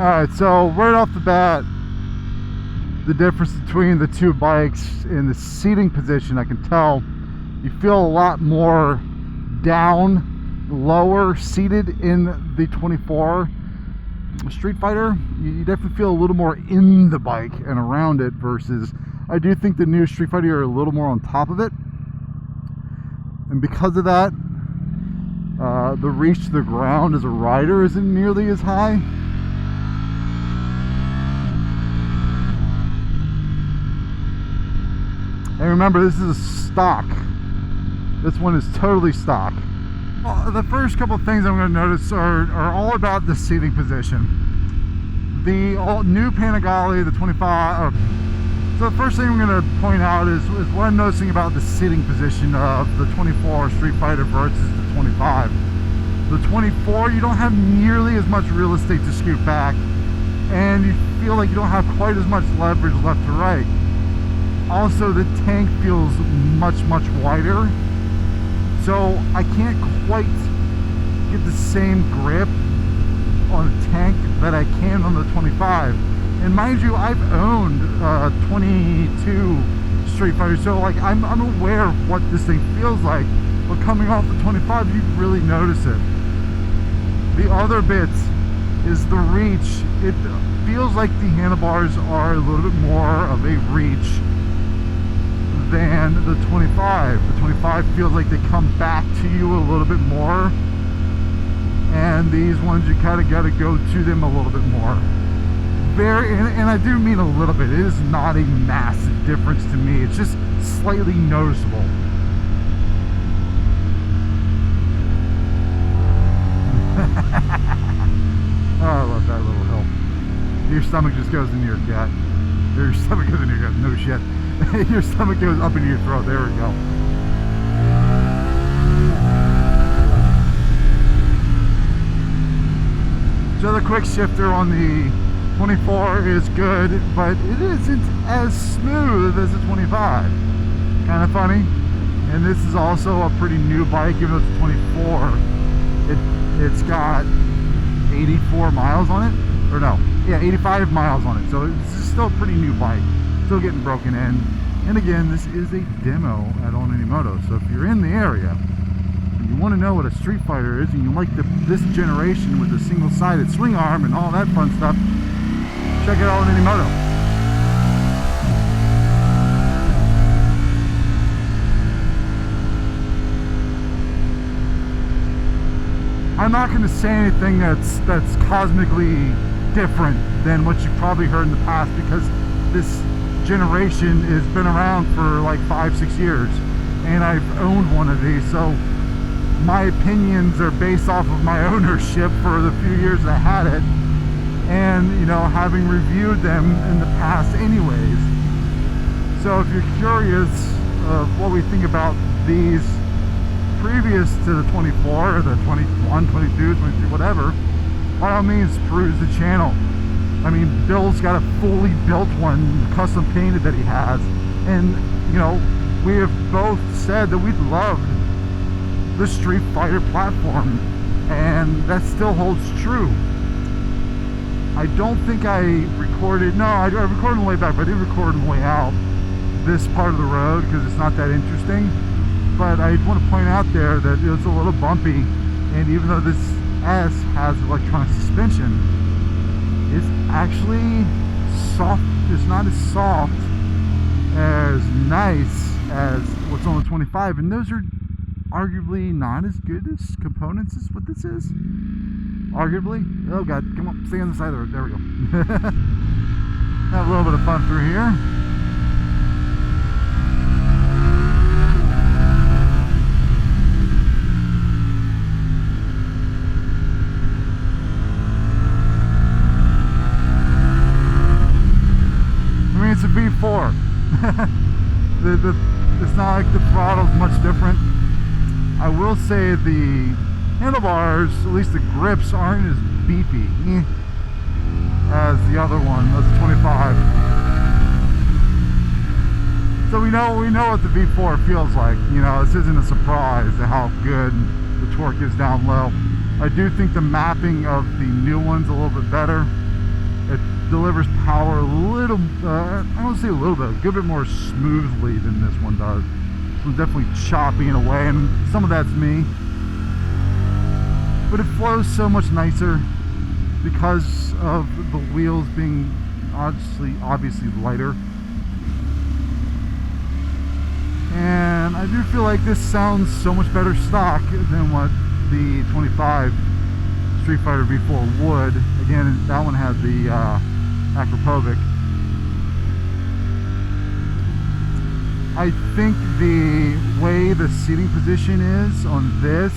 Alright, so right off the bat, the difference between the two bikes in the seating position, I can tell you feel a lot more down, lower seated in the 24 Streetfighter. You definitely feel a little more in the bike and around it, versus I do think the new Streetfighter are a little more on top of it, and because of that, the reach to the ground as a rider isn't nearly as high. And remember, this is a stock. This one is totally stock. Well, the first couple of things I'm going to notice are all about the seating position. The new Panigale, the 25. So the first thing I'm going to point out is what I'm noticing about the seating position of the 24 Streetfighter versus the 25. The 24, you don't have nearly as much real estate to scoot back, and you feel like you don't have quite as much leverage left to right. Also, the tank feels much wider, so I can't quite get the same grip on the tank that I can on the 25. And mind you, I've owned 22 Streetfighter, so like I'm aware of what this thing feels like, but coming off the 25, you really notice it. The other bit is the reach. It feels like the handlebars are a little bit more of a reach than the 25. The 25 feels like they come back to you a little bit more, and these ones you kind of got to go to them a little bit more. And I do mean a little bit. It is not a massive difference to me. It's just slightly noticeable. Oh, I love that little hill. Your stomach just goes into your gut. Your stomach goes into your gut. No shit. Your stomach goes up into your throat. There we go. So the quick shifter on the 24 is good, but it isn't as smooth as the 25. Kind of funny. And this is also a pretty new bike, even though it's a 24. It's got 84 miles on it, or no, yeah, 85 miles on it. So it's still a pretty new bike, still getting broken in. And again, this is a demo at On Any Moto. So if you're in the area and you want to know what a Streetfighter is, and you like this generation with the single-sided swing arm and all that fun stuff, check it out on Any Moto. I'm not going to say anything that's cosmically different than what you've probably heard in the past, because this generation has been around for like 5-6 years, and I've owned one of these, so my opinions are based off of my ownership for the few years I had it, and you know, having reviewed them in the past anyways. So if you're curious of what we think about these previous to the 24 or the 21, 22, 23, whatever, by all means peruse the channel. I mean, Bill's got a fully built one, custom painted, that he has, and you know, we have both said that we loved the Streetfighter platform, and that still holds true. I don't think I recorded, no, I recorded on the way back, but I didn't record on the way out this part of the road because it's not that interesting. But I want to point out there that it's a little bumpy, and even though this S has electronic suspension, it's actually soft. It's not as soft, as nice as what's on the 25, and those are arguably not as good as components as what this is. Arguably. Oh god, come on, stay on the side of the road. There we go. Have a little bit of fun through here. It's a V4. It's not like the throttle's much different. I will say the handlebars, at least the grips, aren't as beefy as the other one, that's 25. So we know what the V4 feels like. You know, this isn't a surprise to how good the torque is down low. I do think the mapping of the new one's a little bit better. delivers power a little, I don't say a little bit, a good bit more smoothly than this one does. This one's definitely choppy in a way, and some of that's me. But it flows so much nicer because of the wheels being obviously lighter. And I do feel like this sounds so much better stock than what the 25 Streetfighter V4 would. Again, that one had the acropovic. I think the way the seating position is on this,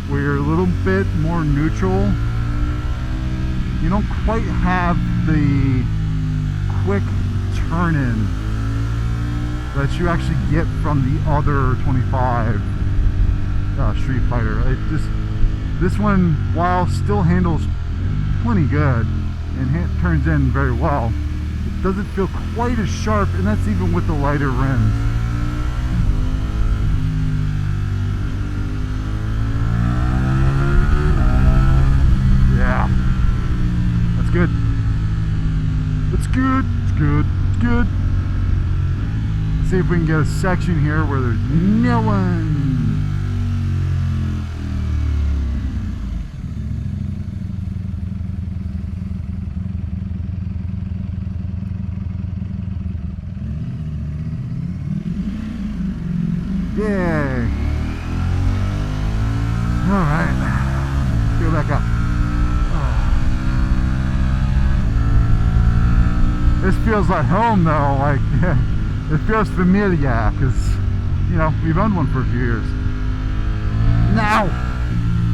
where you're a little bit more neutral, you don't quite have the quick turn-in that you actually get from the other 25 Streetfighter. This one, while still handles plenty good and turns in very well, it doesn't feel quite as sharp, and that's even with the lighter rims. Yeah, that's good. It's good. It's good. It's good. Let's see if we can get a section here where there's no one. Yay! All right, let's go back up. This feels like home though, like it feels familiar because, you know, we've owned one for a few years. Now!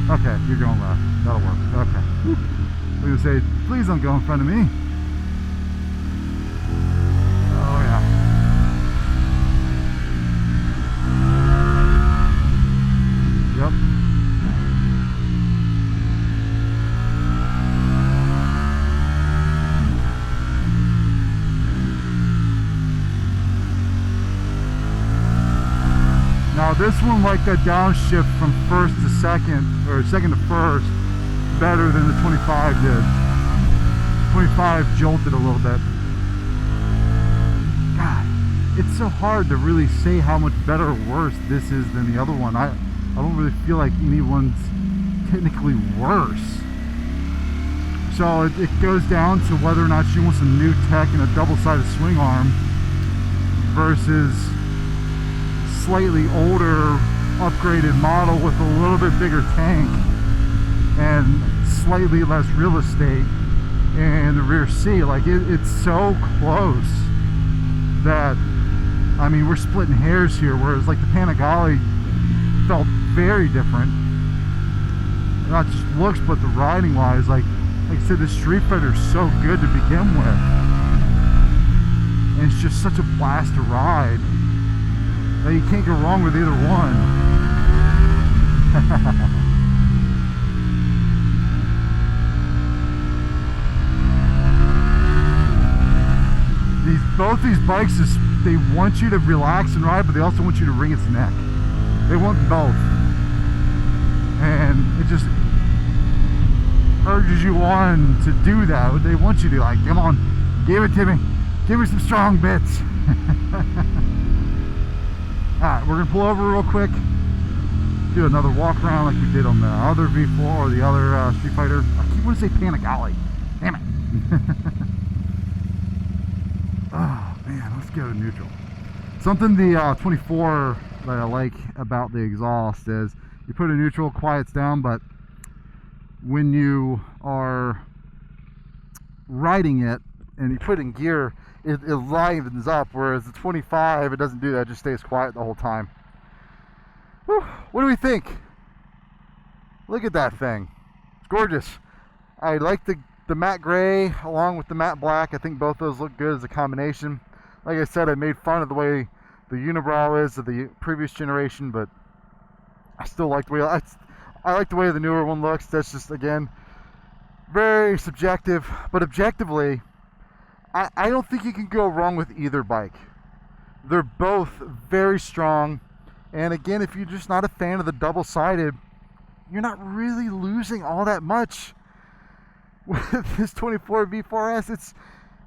Okay, you're going left. That'll work. Okay. We're gonna say, please don't go in front of me. Oh yeah. Yep. Now this one, like that downshift from first to second, or second to first, better than the 25 did. 25 jolted a little bit. God, it's so hard to really say how much better or worse this is than the other one. I don't really feel like anyone's technically worse. So it goes down to whether or not she wants a new tech and a double-sided swing arm versus slightly older upgraded model with a little bit bigger tank and slightly less real estate in the rear seat. Like it's so close that, I mean, we're splitting hairs here, whereas like the Panigale felt very different, not just looks but the riding wise. Like I said, the Streetfighter is so good to begin with, and it's just such a blast to ride. You can't go wrong with either one. Both these bikes, they want you to relax and ride, but they also want you to wring its neck. They want both. And it just urges you on to do that. They want you to, like, come on, give it to me. Give me some strong bits. Alright, we're going to pull over real quick, do another walk around like we did on the other V4 or the other Streetfighter. I keep wanting to say Panigale. Damn it. Oh man, let's go to neutral. Something the 24 that I like about the exhaust is you put it in neutral, quiets down, but when you are riding it and you put it in gear, it livens up, whereas the 25, it doesn't do that, it just stays quiet the whole time. Whew, what do we think? Look at that thing. It's gorgeous. I like the matte gray along with the matte black. I think both those look good as a combination. Like I said, I made fun of the way the unibrow is of the previous generation, but I still like the way I like the way the newer one looks. That's just, again, very subjective, but objectively, I don't think you can go wrong with either bike. They're both very strong, and again, if you're just not a fan of the double-sided, you're not really losing all that much. with this 24 V4S,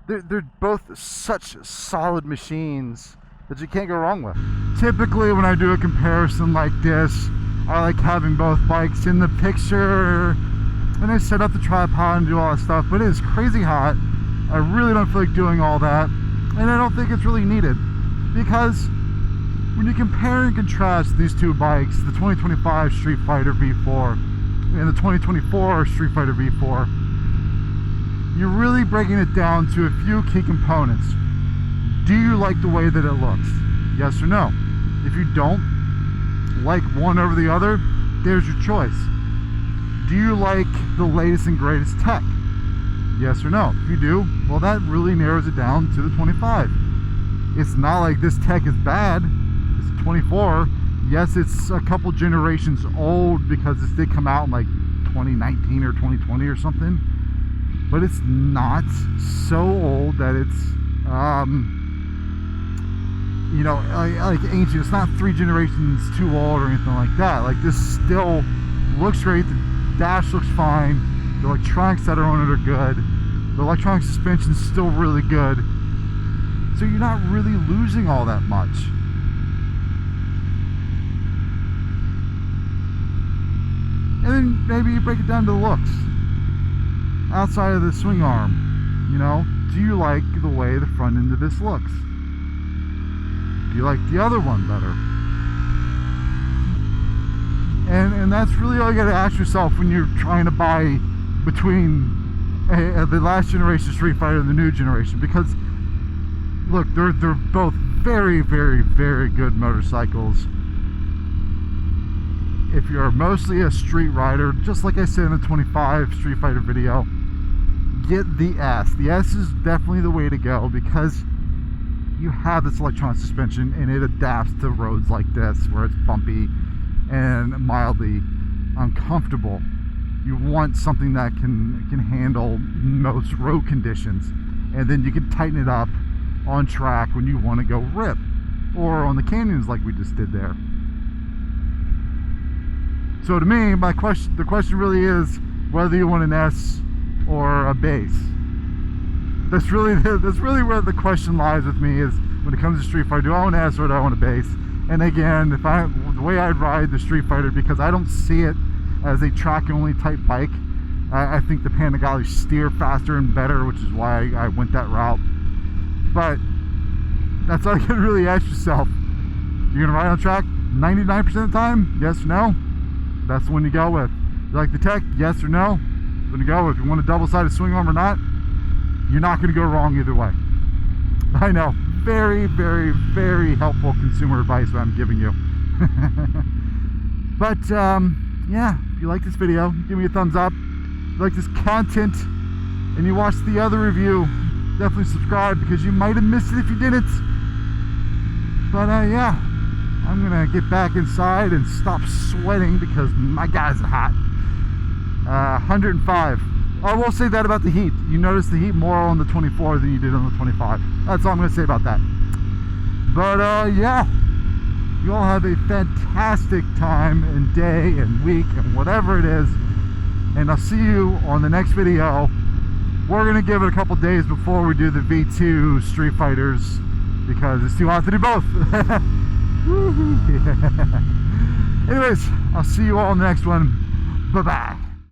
they're both such solid machines that you can't go wrong with. Typically when I do a comparison like this, I like having both bikes in the picture, and I set up the tripod and do all that stuff, but it is crazy hot. I really don't feel like doing all that, and I don't think it's really needed, because when you compare and contrast these two bikes, the 2025 Streetfighter V4 and the 2024 Streetfighter V4, you're really breaking it down to a few key components. Do you like the way that it looks? Yes or no? If you don't like one over the other, there's your choice. Do you like the latest and greatest tech? Yes or no? If you do, well, that really narrows it down to the 25. It's not like this tech is bad. It's 24. Yes, it's a couple generations old because this did come out in like 2019 or 2020 or something, but it's not so old that it's you know, like ancient. It's not 3 generations too old or anything like that. Like, this still looks great. The dash looks fine. The electronics that are on it are good. The electronic suspension is still really good. So you're not really losing all that much. And then maybe you break it down to the looks. Outside of the swing arm, you know, do you like the way the front end of this looks? Do you like the other one better? And that's really all you gotta ask yourself when you're trying to buy between the last generation Streetfighter and the new generation, because look, they're both very, very, very good motorcycles. If you're mostly a street rider, just like I said in the 25 Streetfighter video, get the S. The S is definitely the way to go, because you have this electronic suspension and it adapts to roads like this where it's bumpy and mildly uncomfortable. You want something that can handle most road conditions, and then you can tighten it up on track when you want to go rip, or on the canyons like we just did there. So to me, the question really is whether you want an S or a base. That's really where the question lies with me, is when it comes to Streetfighter. Do I want an S or do I want a base? And again, the way I'd ride the Streetfighter, because I don't see it as a track-only type bike. I think the Panigales steer faster and better, which is why I went that route. But that's all you can really ask yourself. You're gonna ride on track 99% of the time? Yes or no? That's the one you go with. You like the tech? Yes or no? That's when you go with. If you want a double-sided swing arm or not, you're not going to go wrong either way. I know, very, very, very helpful consumer advice that I'm giving you. But yeah, if you like this video, give me a thumbs up. If you like this content and you watched the other review, definitely subscribe, because you might have missed it if you didn't. But yeah, I'm gonna get back inside and stop sweating because my guy's hot. 105. I will say that about the heat. You notice the heat more on the 24 than you did on the 25. That's all I'm going to say about that. But yeah, you all have a fantastic time and day and week and whatever it is. And I'll see you on the next video. We're going to give it a couple days before we do the V2 Streetfighters, because it's too hot to do both. Anyways, I'll see you all in the next one. Bye-bye.